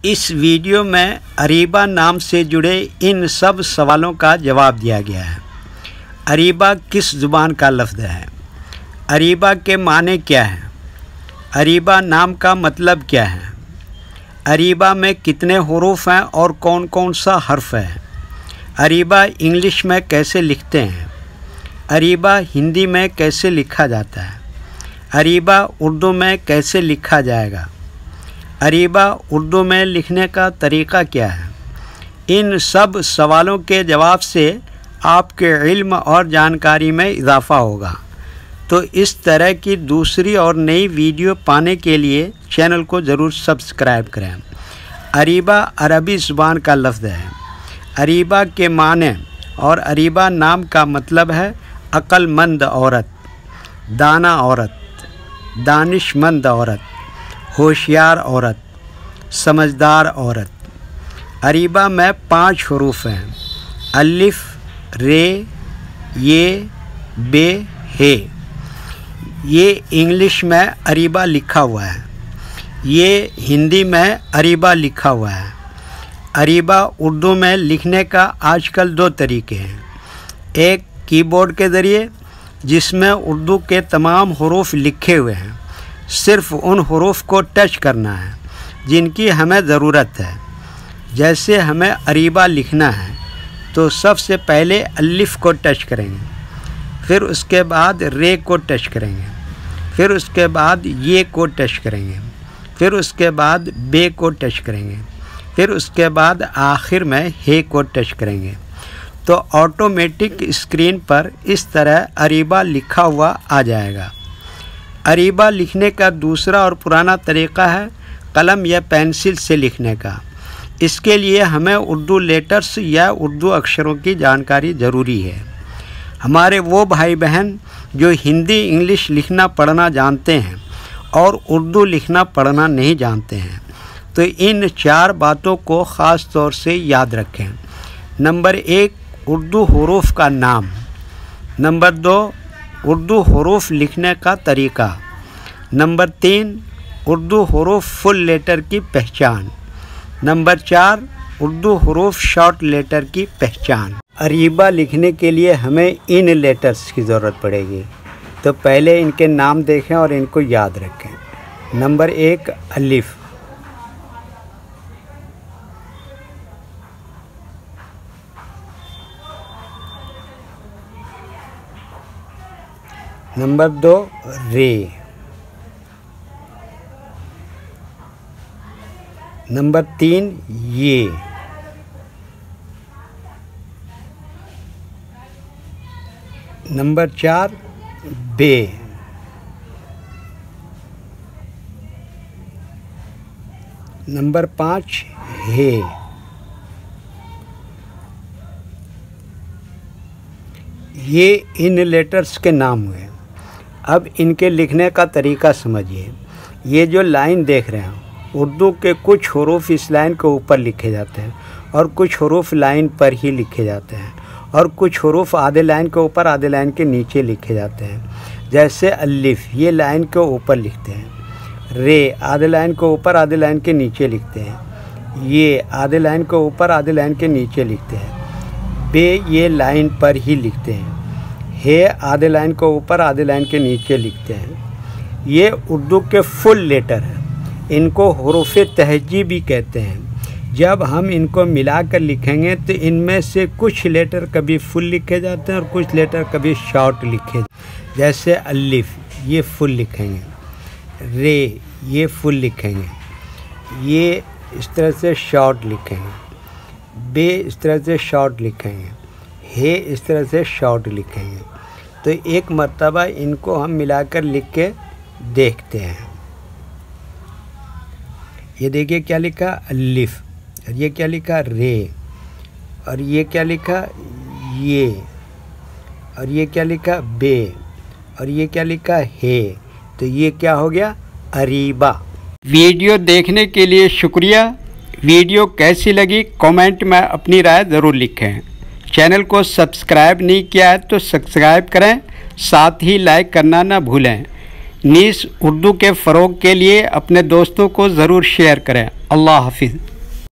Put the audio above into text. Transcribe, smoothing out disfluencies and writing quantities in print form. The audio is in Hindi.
इस वीडियो में अरीबा नाम से जुड़े इन सब सवालों का जवाब दिया गया है। अरीबा किस ज़ुबान का लफ्ज़ है? अरीबा के माने क्या हैं? अरीबा नाम का मतलब क्या है? अरीबा में कितने हुरूफ हैं और कौन कौन सा हर्फ है? अरीबा इंग्लिश में कैसे लिखते हैं? अरीबा हिंदी में कैसे लिखा जाता है? अरीबा उर्दू में कैसे लिखा जाएगा? अरीबा उर्दू में लिखने का तरीक़ा क्या है? इन सब सवालों के जवाब से आपके इल्म और जानकारी में इजाफ़ा होगा। तो इस तरह की दूसरी और नई वीडियो पाने के लिए चैनल को ज़रूर सब्सक्राइब करें। अरीबा अरबी ज़ुबान का लफ्ज़ है। अरीबा के माने और अरीबा नाम का मतलब है अक्लमंद औरत, दाना औरत, दानिशमंद औरत, होशियार औरत, समझदार औरत। अरीबा में 5 हुरूफ हैं: अलिफ, रे, ये, बे, हे। ये इंग्लिश में अरीबा लिखा हुआ है। ये हिंदी में अरीबा लिखा हुआ है। अरीबा उर्दू में लिखने का आजकल 2 तरीके हैं। एक कीबोर्ड के ज़रिए, जिसमें उर्दू के तमाम हुरूफ लिखे हुए हैं, सिर्फ़ उन हुरूफ को टच करना है जिनकी हमें ज़रूरत है। जैसे हमें अरीबा लिखना है तो सबसे पहले अलिफ को टच करेंगे, फिर उसके बाद रे को टच करेंगे, फिर उसके बाद ये को टच करेंगे, फिर उसके बाद बे को टच करेंगे, फिर उसके बाद आखिर में हे को टच करेंगे। तो ऑटोमेटिक स्क्रीन पर इस तरह अरीबा लिखा हुआ आ जाएगा। अरीबा लिखने का दूसरा और पुराना तरीक़ा है कलम या पेंसिल से लिखने का। इसके लिए हमें उर्दू लेटर्स या उर्दू अक्षरों की जानकारी ज़रूरी है। हमारे वो भाई बहन जो हिंदी इंग्लिश लिखना पढ़ना जानते हैं और उर्दू लिखना पढ़ना नहीं जानते हैं, तो इन 4 बातों को ख़ास तौर से याद रखें। नंबर 1, उर्दू हुरूफ का नाम। नंबर 2, उर्दू हुरूफ लिखने का तरीक़ा। नंबर 3, उर्दू हुरूफ फुल लेटर की पहचान। नंबर 4, उर्दू हुरूफ शॉर्ट लेटर की पहचान। अरीबा लिखने के लिए हमें इन लेटर्स की ज़रूरत पड़ेगी। तो पहले इनके नाम देखें और इनको याद रखें। नंबर 1, अलिफ। नंबर 2, रे। नंबर 3, ये। नंबर 4, बे। नंबर 5, हे। ये इन लेटर्स के नाम हुए। अब इनके लिखने का तरीक़ा समझिए। ये जो लाइन देख रहे हैं, उर्दू के कुछ हुरूफ इस लाइन के ऊपर लिखे जाते हैं और कुछ हुरूफ लाइन पर ही लिखे जाते हैं और कुछ हुरूफ आधे लाइन के ऊपर आधे लाइन के नीचे लिखे जाते हैं। जैसे अलिफ, ये लाइन के ऊपर लिखते हैं। रे, आधे लाइन के ऊपर आधे लाइन के नीचे लिखते हैं। ये, आधे लाइन के ऊपर आधे लाइन के नीचे लिखते हैं। बे, ये लाइन पर ही लिखते हैं। हे, आधे लाइन के ऊपर आधे लाइन के नीचे लिखते हैं। ये उर्दू के फुल लेटर हैं। इनको हुरूफ तहजी भी कहते हैं। जब हम इनको मिलाकर लिखेंगे तो इनमें से कुछ लेटर कभी फुल लिखे जाते हैं और कुछ लेटर कभी शॉर्ट लिखे। जैसे अलिफ, ये फुल लिखेंगे। रे, ये फुल लिखेंगे। ये इस तरह से शॉर्ट लिखेंगे। बे, इस तरह से शॉर्ट लिखेंगे। हे, इस तरह से शॉर्ट लिखेंगे। तो एक मर्तबा इनको हम मिलाकर लिख के देखते हैं। ये देखिए क्या लिखा, अलिफ, और ये क्या लिखा, रे, और ये क्या लिखा, ये, और ये क्या लिखा, बे, और ये क्या लिखा, हे। तो ये क्या हो गया, अरीबा। वीडियो देखने के लिए शुक्रिया। वीडियो कैसी लगी कमेंट में अपनी राय ज़रूर लिखें। चैनल को सब्सक्राइब नहीं किया है तो सब्सक्राइब करें, साथ ही लाइक करना ना भूलें। नीस उर्दू के फ़रोग़ के लिए अपने दोस्तों को ज़रूर शेयर करें। अल्लाह हाफिज़।